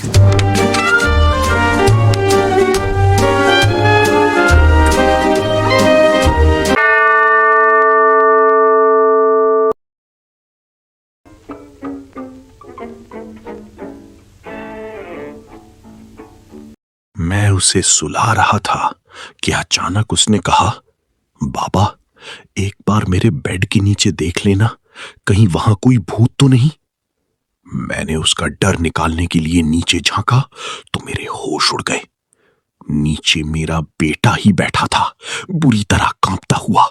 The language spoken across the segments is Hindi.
मैं उसे सुला रहा था कि अचानक उसने कहा, बाबा, एक बार मेरे बेड के नीचे देख लेना, कहीं वहां कोई भूत तो नहीं। मैंने उसका डर निकालने के लिए नीचे झांका तो मेरे होश उड़ गए। नीचे मेरा बेटा ही बैठा था, बुरी तरह कांपता हुआ।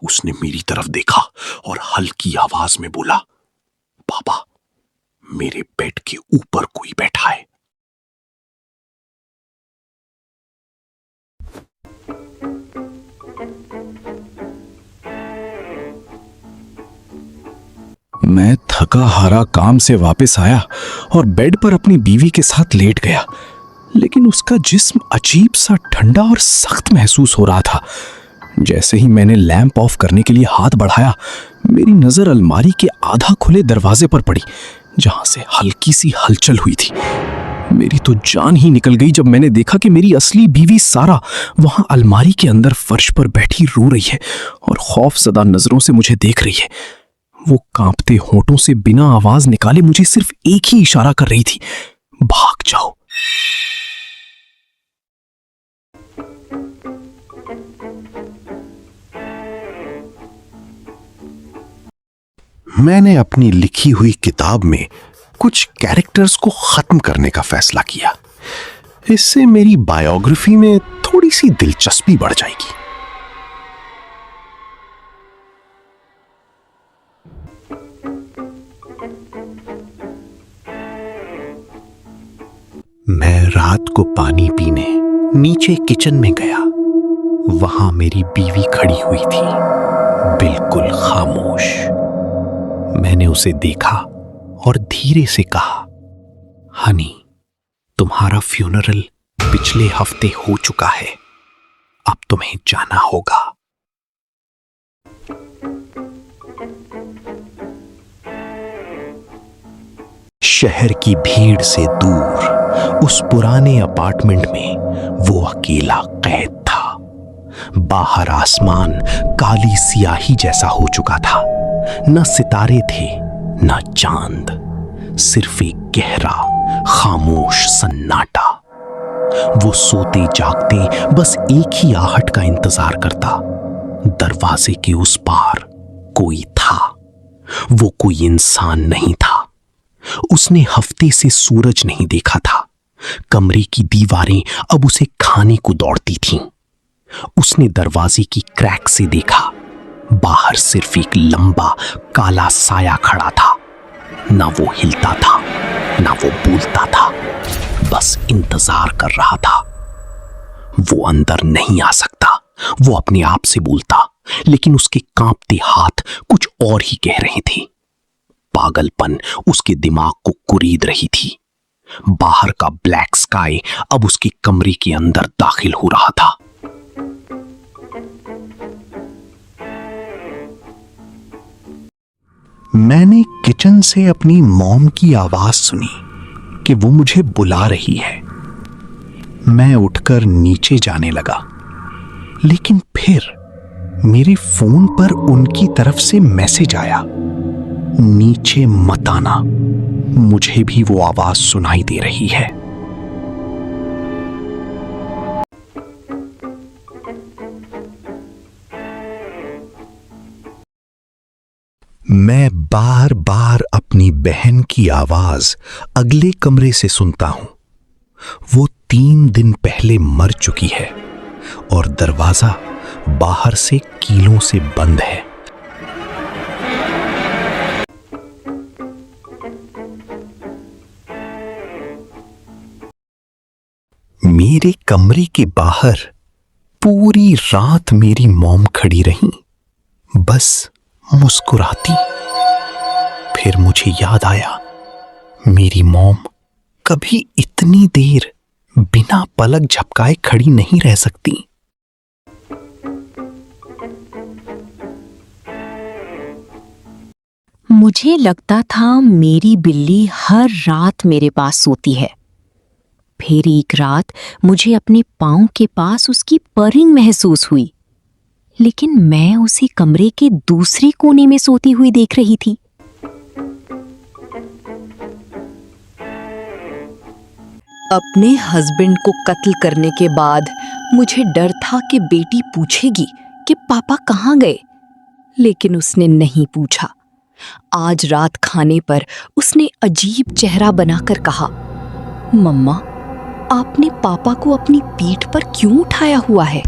उसने मेरी तरफ देखा और हल्की आवाज में बोला, बाबा, मेरे बेड के ऊपर कोई बैठा है। मैं थका हारा काम से वापस आया और बेड पर अपनी बीवी के साथ लेट गया, लेकिन उसका जिस्म अजीब सा ठंडा और सख्त महसूस हो रहा था। जैसे ही मैंने लैंप ऑफ करने के लिए हाथ बढ़ाया, मेरी नजर अलमारी के आधा खुले दरवाजे पर पड़ी, जहां से हल्की सी हलचल हुई थी। मेरी तो जान ही निकल गई जब मैंने देखा कि मेरी असली बीवी सारा वहां अलमारी के अंदर फर्श पर बैठी रो रही है और खौफजदा नजरों से मुझे देख रही है। वो कांपते होंठों से बिना आवाज निकाले मुझे सिर्फ एक ही इशारा कर रही थी, भाग जाओ। मैंने अपनी लिखी हुई किताब में कुछ कैरेक्टर्स को खत्म करने का फैसला किया। इससे मेरी बायोग्राफी में थोड़ी सी दिलचस्पी बढ़ जाएगी। मैं रात को पानी पीने नीचे किचन में गया। वहां मेरी बीवी खड़ी हुई थी, बिल्कुल खामोश। मैंने उसे देखा और धीरे से कहा, हनी, तुम्हारा फ्यूनरल पिछले हफ्ते हो चुका है, अब तुम्हें जाना होगा। शहर की भीड़ से दूर उस पुराने अपार्टमेंट में वो अकेला कैद था। बाहर आसमान काली स्याही जैसा हो चुका था। न सितारे थे, न चांद, सिर्फ एक गहरा खामोश सन्नाटा। वो सोते जागते बस एक ही आहट का इंतजार करता, दरवाजे के उस पार कोई था। वो कोई इंसान नहीं था। उसने हफ्ते से सूरज नहीं देखा था। कमरे की दीवारें अब उसे खाने को दौड़ती थीं। उसने दरवाजे की क्रैक से देखा, बाहर सिर्फ एक लंबा काला साया खड़ा था। ना वो हिलता था, ना वो बोलता था, बस इंतजार कर रहा था। वो अंदर नहीं आ सकता। वो अपने आप से बोलता, लेकिन उसके कांपते हाथ कुछ और ही कह रहे थे। पागलपन उसके दिमाग को कुरीद रही थी। बाहर का ब्लैक स्काई अब उसके कमरे के अंदर दाखिल हो रहा था। मैंने किचन से अपनी मॉम की आवाज सुनी कि वो मुझे बुला रही है। मैं उठकर नीचे जाने लगा, लेकिन फिर मेरे फोन पर उनकी तरफ से मैसेज आया, नीचे मत आना, मुझे भी वो आवाज सुनाई दे रही है। मैं बार बार अपनी बहन की आवाज अगले कमरे से सुनता हूं। वो 3 दिन पहले मर चुकी है और दरवाजा बाहर से कीलों से बंद है। मेरे कमरे के बाहर पूरी रात मेरी मॉम खड़ी रही, बस मुस्कुराती। फिर मुझे याद आया, मेरी मॉम कभी इतनी देर बिना पलक झपकाए खड़ी नहीं रह सकती। मुझे लगता था मेरी बिल्ली हर रात मेरे पास सोती है, फिर एक रात मुझे अपने पाँव के पास उसकी परिंग महसूस हुई, लेकिन मैं उसे कमरे के दूसरे कोने में सोती हुई देख रही थी। अपने हस्बैंड को कत्ल करने के बाद मुझे डर था कि बेटी पूछेगी कि पापा कहाँ गए, लेकिन उसने नहीं पूछा। आज रात खाने पर उसने अजीब चेहरा बनाकर कहा, मम्मा, आपने पापा को अपनी पीठ पर क्यों उठाया हुआ है?